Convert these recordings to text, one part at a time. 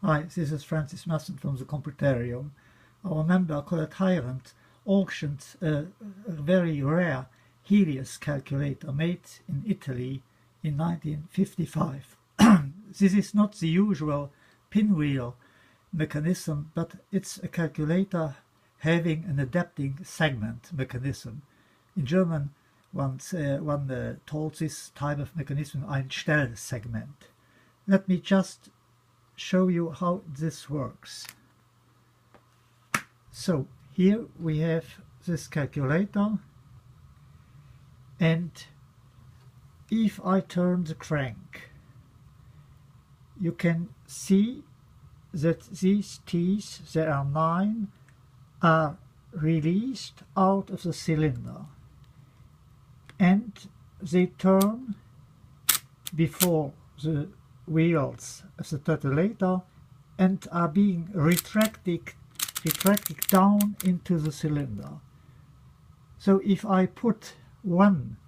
Hi, this is Francis Massen from the Computerium. Our member Colette Hirant auctioned a very rare Helios calculator made in Italy in 1955. This is not the usual pinwheel mechanism, but it's a calculator having an adapting segment mechanism. In German, one calls this type of mechanism ein Stellsegment. Let me just show you how this works. So here we have this calculator, and if I turn the crank, you can see that these teeth, there are 9, are released out of the cylinder, and they turn before the wheels of the totalizator and are being retracted down into the cylinder. So if I put 1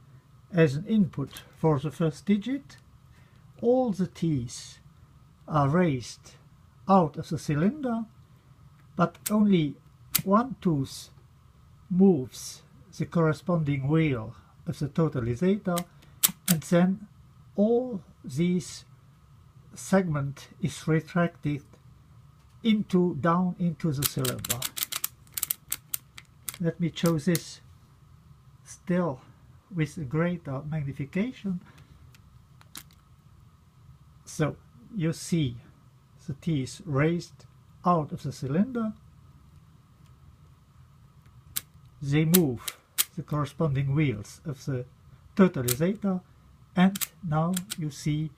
as an input for the first digit, all the teeth are raised out of the cylinder, but only one tooth moves the corresponding wheel of the totalizator, and then all these segment is retracted down into the cylinder. Let me show this still with a greater magnification. So you see the teeth raised out of the cylinder, they move the corresponding wheels of the totalizator, and now you see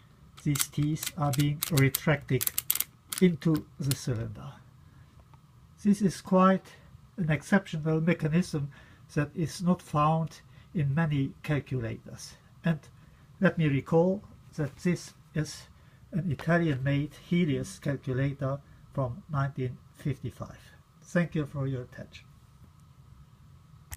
these teeth are being retracted into the cylinder. This is quite an exceptional mechanism that is not found in many calculators. And let me recall that this is an Italian-made Helios calculator from 1955. Thank you for your attention.